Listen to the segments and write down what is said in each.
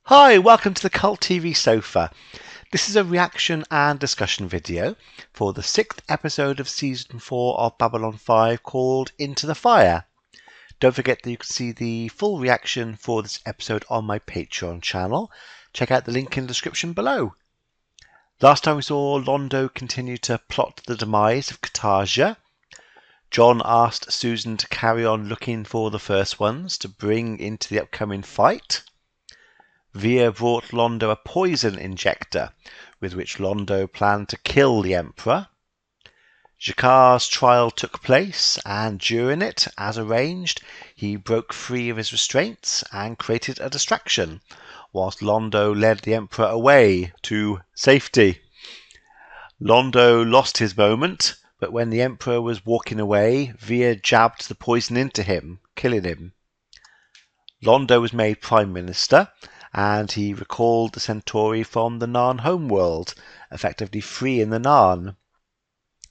Hi, welcome to the Cult TV Sofa. This is a reaction and discussion video for the 6th episode of Season 4 of Babylon 5 called Into the Fire. Don't forget that you can see the full reaction for this episode on my Patreon channel. Check out the link in the description below. Last time we saw Londo continue to plot the demise of Kataja. John asked Susan to carry on looking for the first ones to bring into the upcoming fight. Via brought Londo a poison injector, with which Londo planned to kill the Emperor. G'Kar's trial took place, and during it, as arranged, he broke free of his restraints and created a distraction, whilst Londo led the Emperor away to safety. Londo lost his moment, but when the Emperor was walking away, Via jabbed the poison into him, killing him. Londo was made Prime Minister, and he recalled the Centauri from the Narn homeworld, effectively freeing the Narn.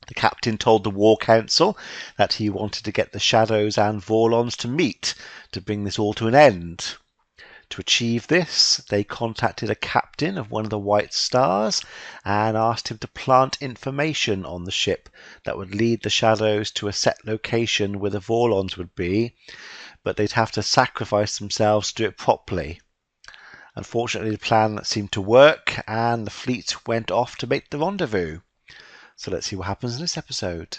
The captain told the War Council that he wanted to get the Shadows and Vorlons to meet to bring this all to an end. To achieve this, they contacted a captain of one of the White Stars and asked him to plant information on the ship that would lead the Shadows to a set location where the Vorlons would be, but they'd have to sacrifice themselves to do it properly. Unfortunately, the plan seemed to work, and the fleet went off to make the rendezvous. So let's see what happens in this episode.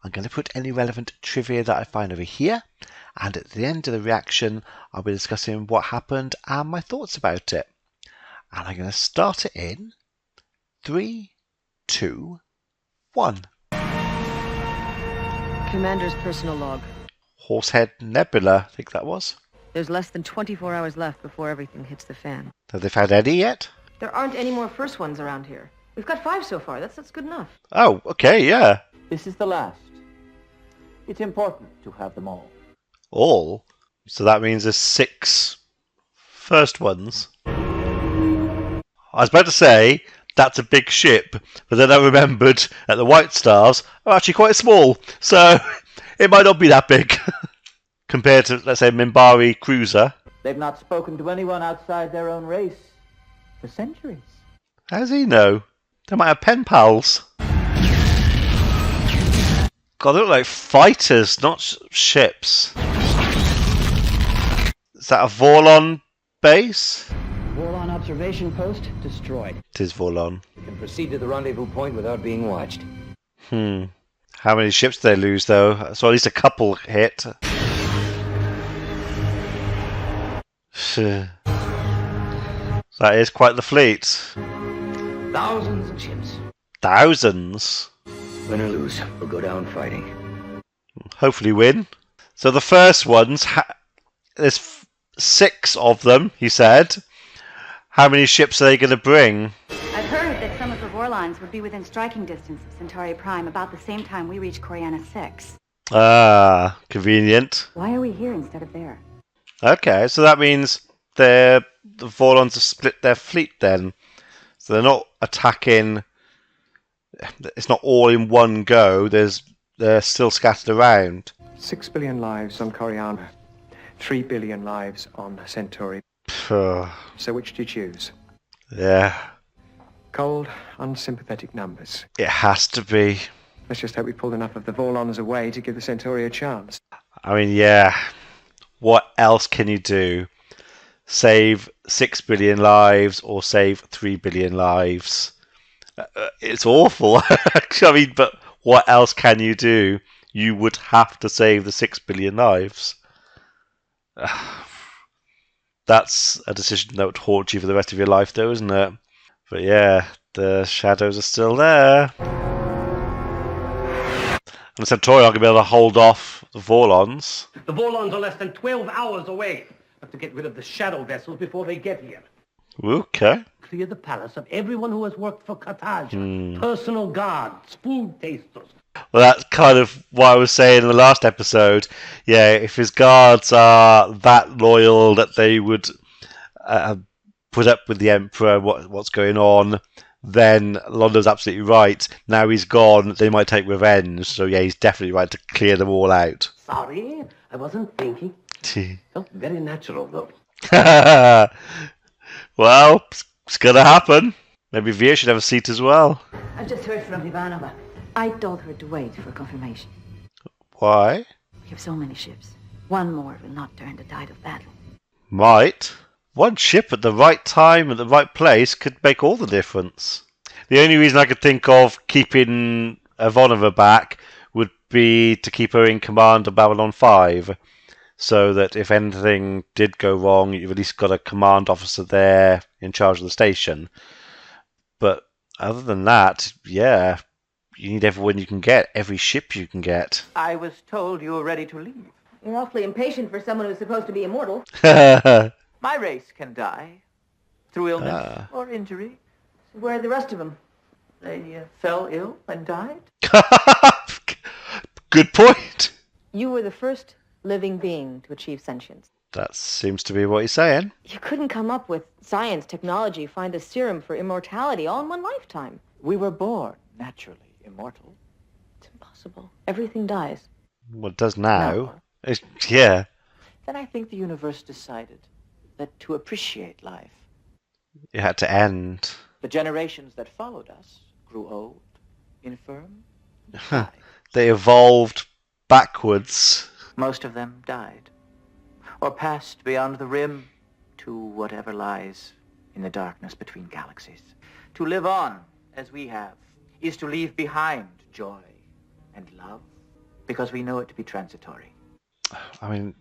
I'm going to put any relevant trivia that I find over here, and at the end of the reaction, I'll be discussing what happened and my thoughts about it. And I'm going to start it in 3, 2, 1. Commander's personal log. Horsehead Nebula, I think that was. There's less than 24 hours left before everything hits the fan. Have they found any yet? There aren't any more first ones around here. We've got 5 so far. That's good enough. Oh, okay, yeah. This is the last. It's important to have them all. All? So that means there's 6 first ones. I was about to say, that's a big ship, but then I remembered that the White Stars are actually quite small, so it might not be that big. Compared to, let's say, Minbari Cruiser. They've not spoken to anyone outside their own race for centuries. How does he know? They might have pen pals. God, they look like fighters, not ships. Is that a Vorlon base? Vorlon observation post destroyed. It is Vorlon. You can proceed to the rendezvous point without being watched. How many ships did they lose, though? So at least a couple hit. That is quite the fleet. Thousands of ships. Thousands? Win or lose, we'll go down fighting. Hopefully win. So the first ones, there's 6 of them, he said. How many ships are they going to bring? I've heard that some of the Vorlons would be within striking distance of Centauri Prime about the same time we reach Coriana 6. Ah, convenient. Why are we here instead of there? Okay, so that means the Vorlons have split their fleet then. So they're not attacking. It's not all in one go. They're still scattered around. 6 billion lives on Coriana, 3 billion lives on Centauri. Phew. So which do you choose? Yeah, Cold, unsympathetic numbers. it has to be. Let's just hope we pulled enough of the Vorlons away to give the Centauri a chance. I mean, yeah. What else can you do? Save 6 billion lives or save 3 billion lives? It's awful. I mean, but what else can you do? You would have to save the 6 billion lives. That's a decision that would haunt you for the rest of your life, though, isn't it? But yeah, the Shadows are still there. And the Centauri aren't going to be able to hold off the Vorlons. The Vorlons are less than 12 hours away. Have to get rid of the shadow vessels before they get here. Okay. Clear the palace of everyone who has worked for Kataja. Personal guards, food tasters. Well, that's kind of what I was saying in the last episode. Yeah, if his guards are that loyal that they would put up with the Emperor, what's going on, then Londo's absolutely right. Now he's gone, they might take revenge. So yeah, he's definitely right to clear them all out. Sorry, I wasn't thinking. Felt very natural, though. Well, it's gonna happen. Maybe Veer should have a seat as well. I've just heard from Ivanova. I told her to wait for confirmation. Why? We have so many ships. One more will not turn the tide of battle. Might. One ship at the right time at the right place could make all the difference. The only reason I could think of keeping Ivanova back would be to keep her in command of Babylon 5, so that if anything did go wrong, you've at least got a command officer there in charge of the station. But other than that, yeah, you need everyone you can get, every ship you can get. I was told you were ready to leave. You're awfully impatient for someone who's supposed to be immortal. My race can die. Through illness or injury. Where are the rest of them? They fell ill and died. Good point. You were the first living being to achieve sentience. That seems to be what he's saying. You couldn't come up with science, technology, find a serum for immortality all in one lifetime. We were born naturally immortal. It's impossible. Everything dies. Well, it does now. No. Yeah. Then I think the universe decided that to appreciate life, It had to end. the generations that followed us grew old, infirm, and died. They evolved backwards. Most of them died, or passed beyond the rim to whatever lies in the darkness between galaxies. To live on, as we have, is to leave behind joy and love, because we know it to be transitory. I mean,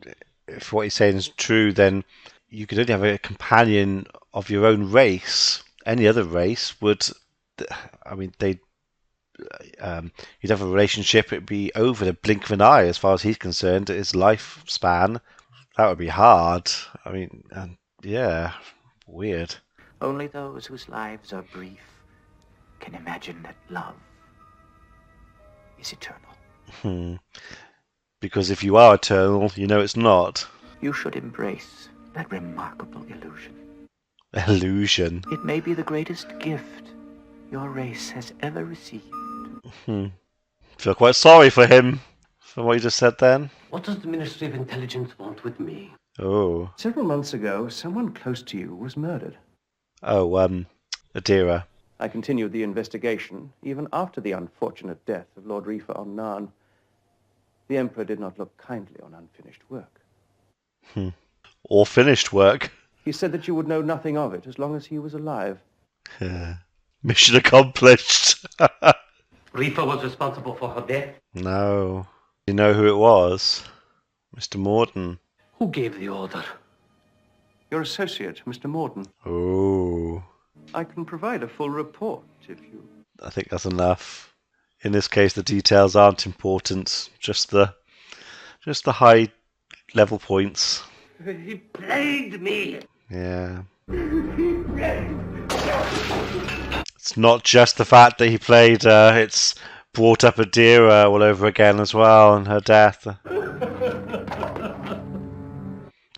if what he's saying is true, then you could only have a companion of your own race. Any other race would, I mean, you'd have a relationship, it'd be over the blink of an eye as far as he's concerned. His lifespan, that would be hard. I mean, yeah, weird. Only those whose lives are brief can imagine that love is eternal. Because if you are eternal, you know it's not. You should embrace that remarkable illusion. Illusion. It may be the greatest gift your race has ever received. Feel quite sorry for him, for what you just said then. What does the Ministry of Intelligence want with me? Oh. Several months ago, someone close to you was murdered. Oh, Adira. I continued the investigation, even after the unfortunate death of Lord Reefer on Narn. The Emperor did not look kindly on unfinished work. Or finished work. He said that you would know nothing of it as long as he was alive. Mission accomplished. Reefer was responsible for her death. No. You know who it was? Mr. Morden. Who gave the order? Your associate, Mr. Morden. Oh. I can provide a full report if you... I think that's enough. In this case, the details aren't important. Just the high level points. He played me. Yeah. It's not just the fact that he played her, it's brought up Adira all over again as well, and her death.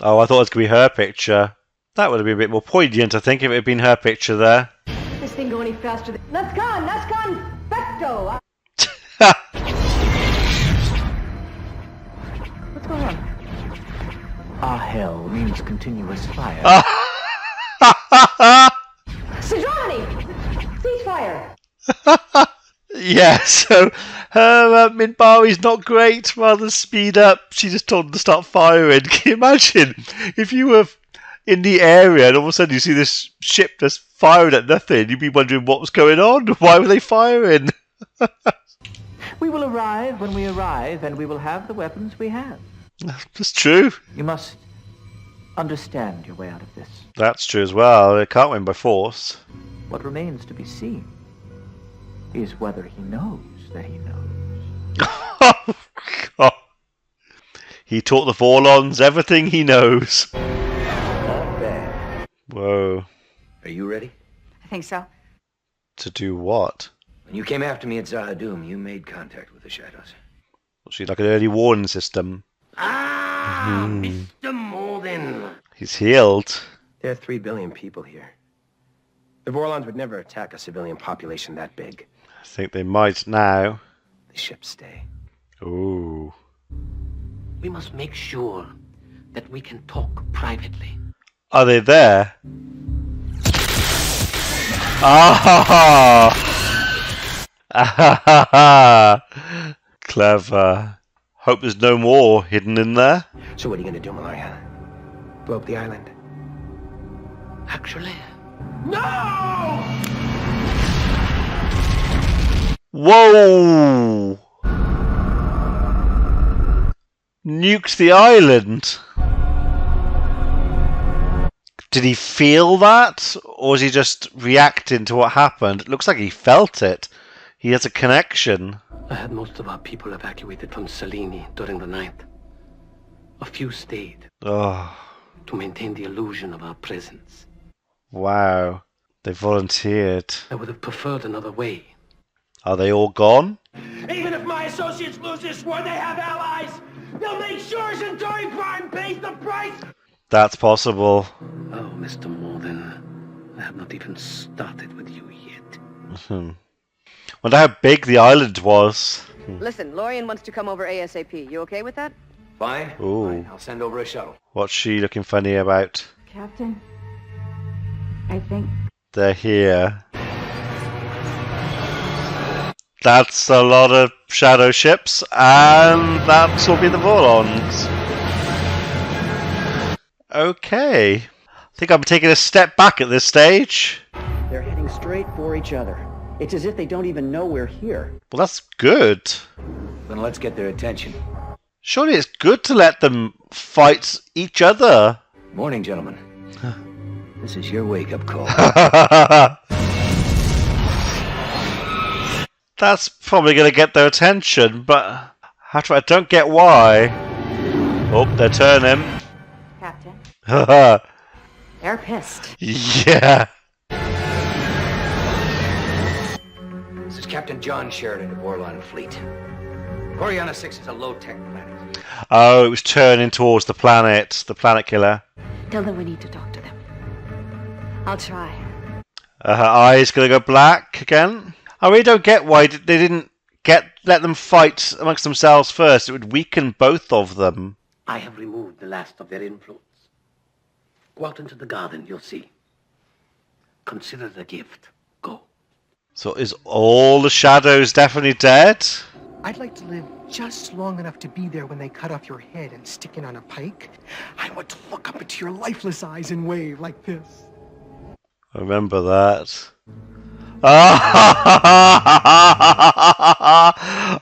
Oh, I thought it was going to be her picture. That would have been a bit more poignant, I think, if it had been her picture there. This thing go any faster than... Let's gone, Becto! What's going on? Our hell means continuous fire. Straczynski! Ceasefire! Yeah, so her Minbari's not great. Rather than speed up, she just told them to start firing. Can you imagine if you were in the area and all of a sudden you see this ship just firing at nothing? You'd be wondering what was going on. Why were they firing? We will arrive when we arrive, and we will have the weapons we have. That's true. You must understand your way out of this. That's true as well. They can't win by force. What remains to be seen is whether he knows that he knows. God. He taught the Vorlons everything he knows. Not bad. Whoa. Are you ready? I think so. To do what? When you came after me at Zahadum, you made contact with the Shadows. Was she like an early warning system? Mr. Morden. He's healed. There are 3 billion people here. The Vorlons would never attack a civilian population that big. I think they might now. The ships stay. Ooh. We must make sure that we can talk privately. Are they there? Ah! Clever. Hope there's no more hidden in there. So what are you gonna do, Malaria? Blow up the island? Actually, No! Whoa! Nukes the island. Did he feel that? Or was he just reacting to what happened? It looks like he felt it. He has a connection. I had most of our people evacuated from Salini during the night. A few stayed Oh, to maintain the illusion of our presence. wow. They volunteered. I would have preferred another way. Are they all gone? Even if my associates lose this war, they have allies! They'll make sure Centauri Prime pays the price! That's possible. Oh, Mr. Morden, I have not even started with you yet. Wonder how big the island was. Listen, Lorian wants to come over ASAP. You okay with that? Fine. Ooh. Fine. I'll send over a shuttle. What's she looking funny about? Captain, I think... They're here. That's a lot of shadow ships, and that will be the Vorlons. Okay. I think I'm taking a step back at this stage. They're heading straight for each other. It's as if they don't even know we're here. Well, that's good. Then let's get their attention. Surely it's good to let them fight each other. Morning, gentlemen. This is your wake-up call. That's probably going to get their attention, but I don't get why. Oh, they're turning. Captain, Yeah. they're pissed. This is Captain John Sheridan of Vorlon Fleet. Coriana 6 is a low-tech planet. Oh, it was turning towards the planet killer. Tell them we need to talk to them. I'll try. Her eyes going to go black again. I really don't get why they didn't let them fight amongst themselves first. It would weaken both of them. I have removed the last of their influence. Go out into the garden, you'll see. Consider it a gift. Go. So is all the shadows definitely dead? I'd like to live just long enough to be there when they cut off your head and stick it on a pike. I want to look up into your lifeless eyes and wave like this. I remember that.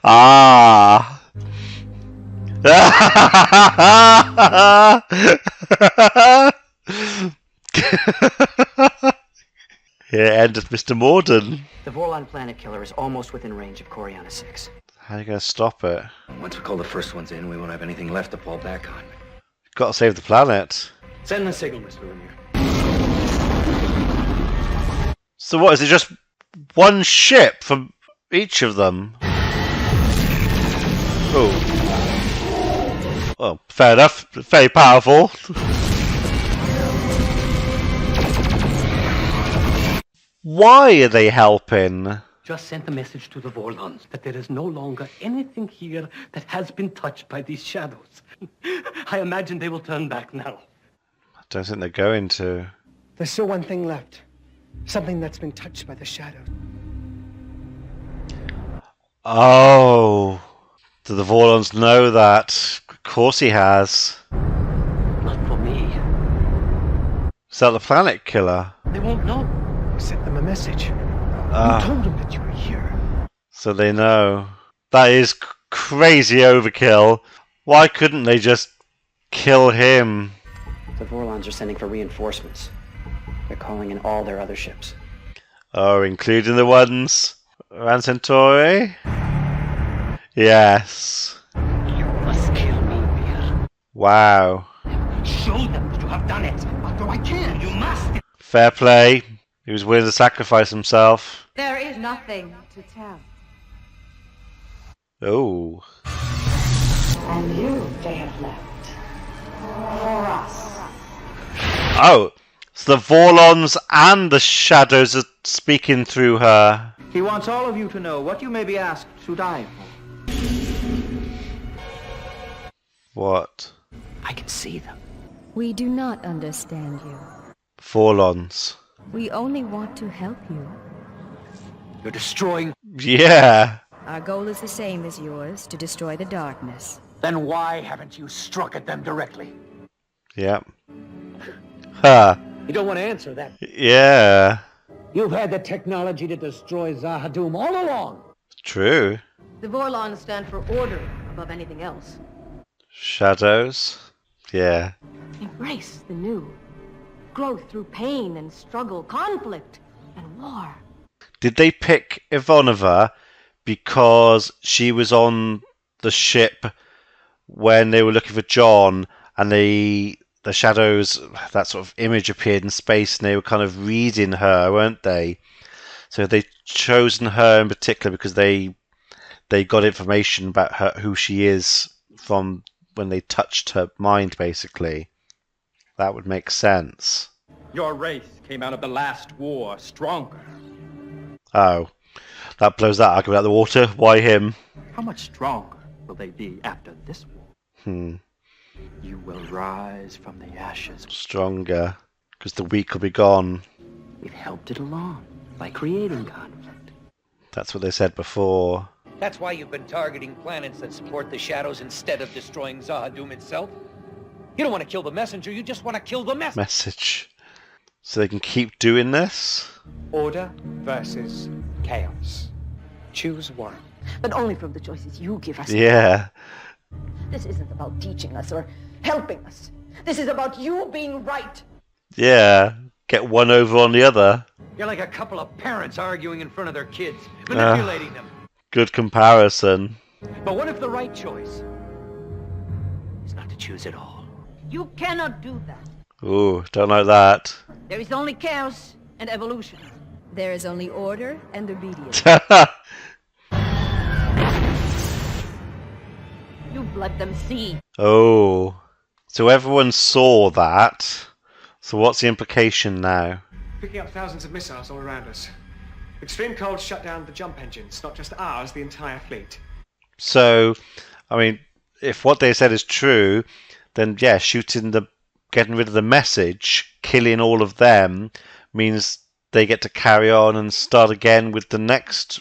Ah. Here endeth Mr. Morden. The Vorlon planet killer is almost within range of Coriana 6. How are you going to stop it? Once we call the first ones in, we won't have anything left to fall back on. Got to save the planet. Send the signal, Mr. Rainier. So what, is it just one ship from each of them? Oh. Well, fair enough. Very powerful. Why are they helping? Just sent a message to the Vorlons that there is no longer anything here that has been touched by these shadows. I imagine they will turn back now. I don't think they're going to. There's still one thing left. Something that's been touched by the shadows. Oh. Do the Vorlons know that? Of course he has. Not for me. Is that the planet killer? They won't know. You sent them a message. Ah. You told them that you were here. So they know. That is crazy overkill. Why couldn't they just kill him? The Vorlons are sending for reinforcements. They're calling in all their other ships. Oh, including the ones around Centauri? Yes. You must kill me, Beer. Wow. Show them that you have done it. Although I can't. You must. Fair play. He was willing to sacrifice himself. There is nothing to tell. Oh. And you, they have left. For us. Oh. So the Vorlons and the Shadows are speaking through her. he wants all of you to know what you may be asked to die for. What? I can see them. We do not understand you. Vorlons. We only want to help you. You're destroying... Yeah. Our goal is the same as yours, to destroy the darkness. Then why haven't you struck at them directly? Yep. Huh. You don't want to answer that. Yeah. You've had the technology to destroy Zahadum all along. True. The Vorlons stand for order above anything else. Shadows. Yeah. Embrace the new. Growth through pain and struggle, conflict and war. Did they pick Ivanova because she was on the ship when they were looking for John, and the shadows, that sort of image appeared in space, and they were kind of reading her, weren't they? So they chosen her in particular because they got information about her, who she is, from when they touched her mind, basically. That would make sense. Your race came out of the last war stronger. Oh, that blows that argument out of the water. Why him? How much stronger will they be after this war? You will rise from the ashes. Stronger, because the weak will be gone. We've helped it along by creating conflict. That's what they said before. That's why you've been targeting planets that support the shadows instead of destroying Zahadum itself. You don't want to kill the messenger, you just want to kill the message. So they can keep doing this? Order versus chaos. Choose one. But only from the choices you give us. Yeah. This isn't about teaching us or helping us. This is about you being right. Yeah. Get one over on the other. You're like a couple of parents arguing in front of their kids, manipulating them. Good comparison. But what if the right choice is not to choose at all? You cannot do that. Ooh, don't like that. There is only chaos and evolution. There is only order and obedience. You've let them see. Oh. So everyone saw that. So what's the implication now? Picking up thousands of missiles all around us. Extreme cold shut down the jump engines, not just ours, the entire fleet. So, I mean, if what they said is true, then yeah, getting rid of the message, killing all of them, means they get to carry on and start again with the next,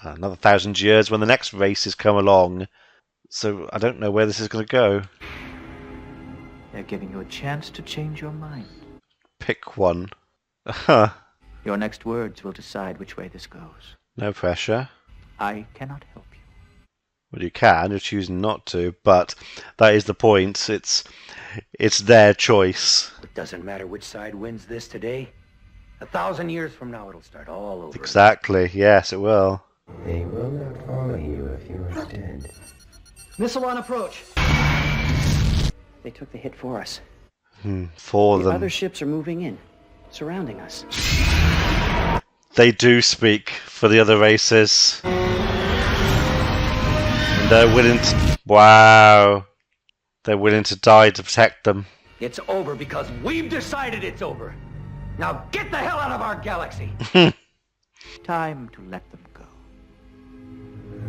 another 1,000 years when the next races come along. So I don't know where this is going to go. They're giving you a chance to change your mind. Pick one. Huh. Your next words will decide which way this goes. No pressure. I cannot help you. Well, you can. You're choosing not to, but that is the point. It's their choice. It doesn't matter which side wins this today. 1,000 years from now, it'll start all over. Exactly. Yes, it will. They will not follow you if you are dead. Missile on approach. They took the hit for us. For The them. other ships are moving in, surrounding us. They do speak for the other races. And they're willing to... Wow. They're willing to die to protect them. It's over because we've decided it's over. Now get the hell out of our galaxy. Time to let them go.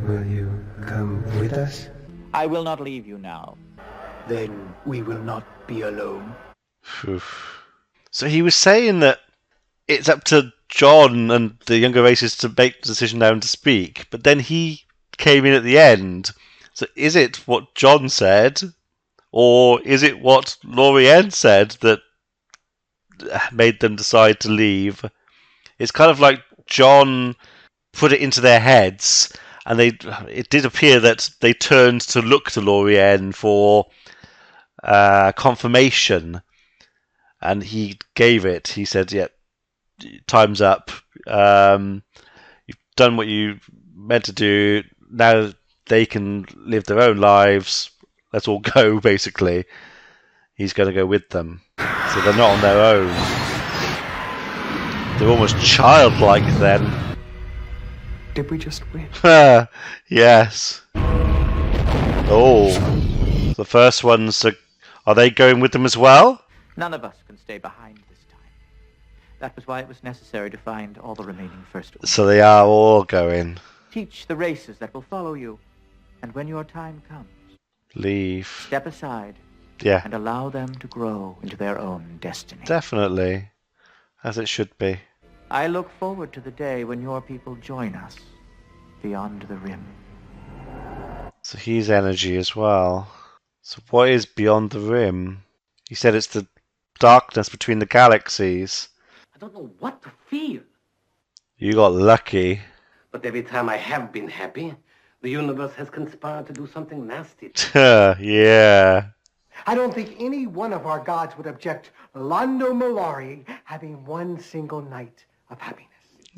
Will you come with us? I will not leave you now. Then we will not be alone. So he was saying that it's up to John and the younger races to make the decision now and to speak, but then he came in at the end. So is it what John said, or is it what Lorien said that made them decide to leave? It's kind of like John put it into their heads, and it did appear that they turned to look to Lorien for confirmation, and he gave it. He said, "Yeah, time's up. You've done what you meant to do. Now they can live their own lives. Let's all go." Basically, he's going to go with them, so they're not on their own. They're almost childlike then. Did we just win? Yes. Oh, the first ones are they going with them as well? None of us can stay behind this time. That was why it was necessary to find all the remaining First Order. So they are all going. Teach the races that will follow you, and when your time comes, Leave. step aside Yeah. and allow them to grow into their own destiny. Definitely. As it should be. I look forward to the day when your people join us beyond the rim. So he's energy as well. So what is beyond the rim? He said it's the darkness between the galaxies. I don't know what to feel. You got lucky. But every time I have been happy, the universe has conspired to do something nasty. Yeah. I don't think any one of our gods would object Londo Malari having one single night of happiness.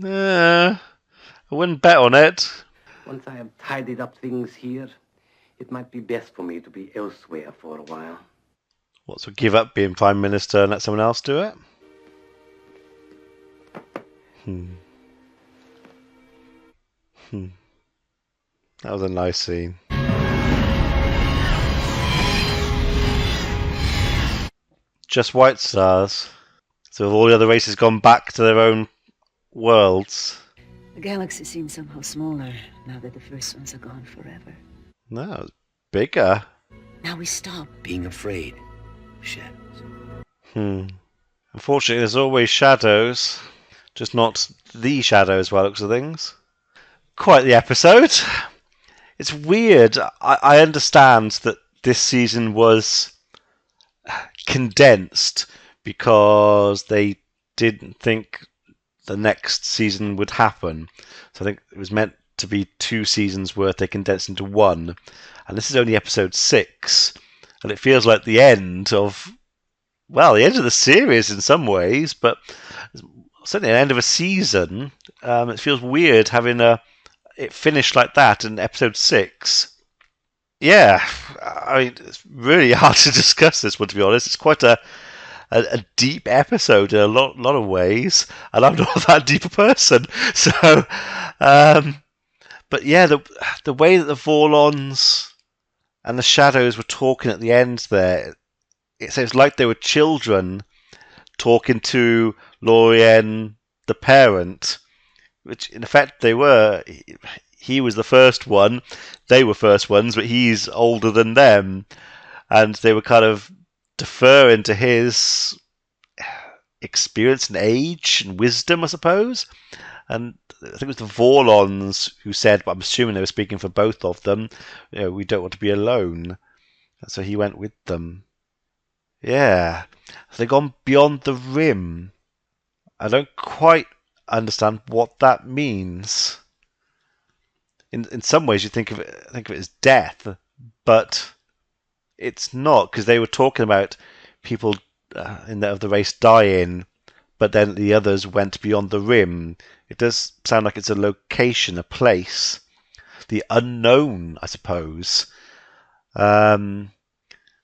I wouldn't bet on it. Once I have tidied up things here, it might be best for me to be elsewhere for a while. What, so give up being Prime Minister and let someone else do it? That was a nice scene. Just white stars. So have all the other races gone back to their own worlds? The galaxy seems somehow smaller now that the first ones are gone forever. No, it's bigger. Now we stop being afraid of shadows. Unfortunately, there's always shadows. Just not the shadows by the looks of things. Quite the episode. It's weird. I understand that this season was condensed because they didn't think the next season would happen. So I think it was meant to be 2 seasons worth. They condensed into 1. And this is only episode 6. And it feels like the end of, well, the end of the series in some ways, but certainly the end of a season. It feels weird having it finished like that in episode 6. Yeah, I mean, it's really hard to discuss this one, to be honest. It's quite a deep episode in a lot of ways, and I'm not that deep a person. So, but yeah, the way that the Vorlons and the Shadows were talking at the end there, it's like they were children talking to Lorien, the parent, which in effect they were. He was the first one, they were first ones, but he's older than them, and they were kind of deferring to his experience and age and wisdom, I suppose. And I think it was the Vorlons who said, but I'm assuming they were speaking for both of them, we don't want to be alone. And so he went with them. Yeah. So they've gone beyond the rim. I don't quite understand what that means. In some ways, you think of it as death, but it's not, because they were talking about people of the race dying, but then the others went beyond the rim. It does sound like it's a location, a place, the unknown, I suppose. So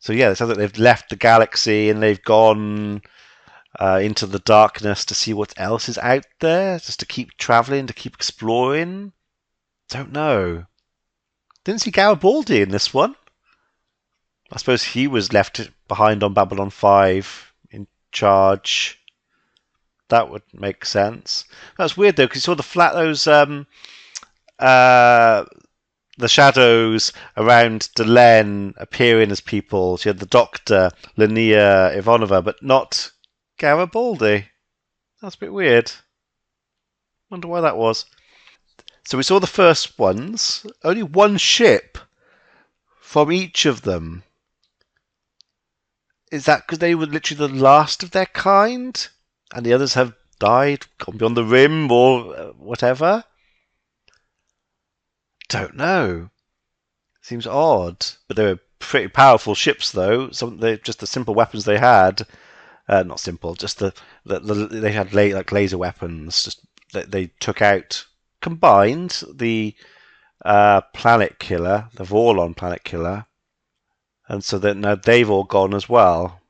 yeah, it sounds like they've left the galaxy and they've gone into the darkness to see what else is out there, just to keep traveling, to keep exploring. Don't know. Didn't see Garibaldi in this one. I suppose he was left behind on Babylon 5 in charge. That would make sense. That's weird though, because you saw the shadows around Delenn appearing as people. So you had the Doctor, Linnea Ivanova, but not Garibaldi. That's a bit weird. Wonder why that was. So we saw the first ones. Only one ship from each of them. Is that because they were literally the last of their kind? And the others have died, gone beyond the rim, or whatever? Don't know. Seems odd. But they were pretty powerful ships, though. Just the simple weapons they had. Not simple, just they had like laser weapons. Just they took out, combined the planet killer, the Vorlon planet killer, and so that now they've all gone as well.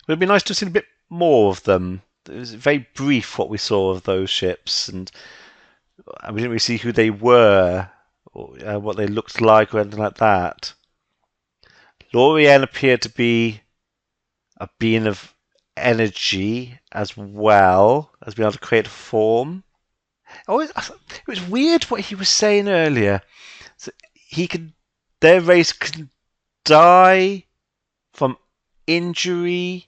It would be nice to have seen a bit more of them. It was very brief what we saw of those ships, and we didn't really see who they were, or what they looked like, or anything like that. Lorien appeared to be a being of energy as well as being able to create a form. It was weird what he was saying earlier. So their race can die from injury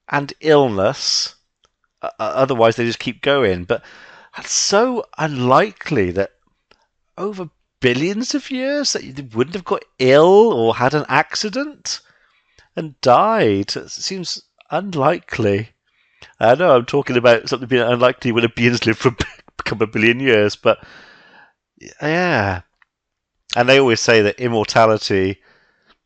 and illness Otherwise, they just keep going. But that's so unlikely that over billions of years that you wouldn't have got ill or had an accident and died. It seems unlikely. I know I'm talking about something being unlikely when a being's lived for become a billion years, but yeah. And they always say that immortality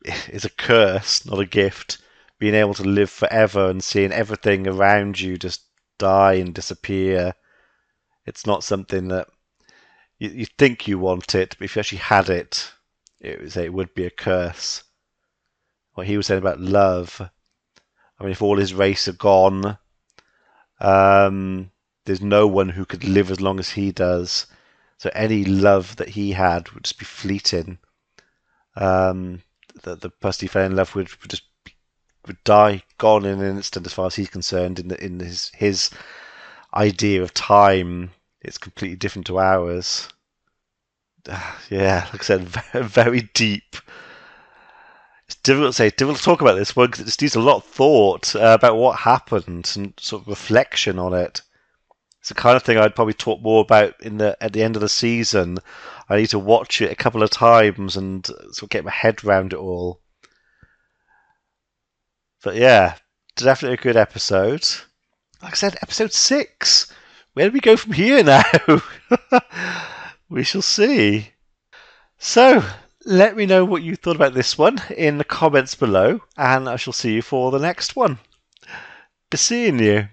is a curse, not a gift. Being able to live forever and seeing everything around you just die and disappear. It's not something that you think you want it, but if you actually had it, it would be a curse. What he was saying about love. I mean, if all his race are gone, there's no one who could live as long as he does. So any love that he had would just be fleeting. The person he fell in love with would die, gone in an instant, as far as he's concerned. In his idea of time, it's completely different to ours. Yeah, like I said, very deep. It's difficult to say, difficult to talk about this one because it just needs a lot of thought about what happened and sort of reflection on it. It's the kind of thing I'd probably talk more about at the end of the season. I need to watch it a couple of times and sort of get my head around it all. But yeah, definitely a good episode. Like I said, episode 6. Where do we go from here now? We shall see. So, let me know what you thought about this one in the comments below, and I shall see you for the next one. Be seeing you.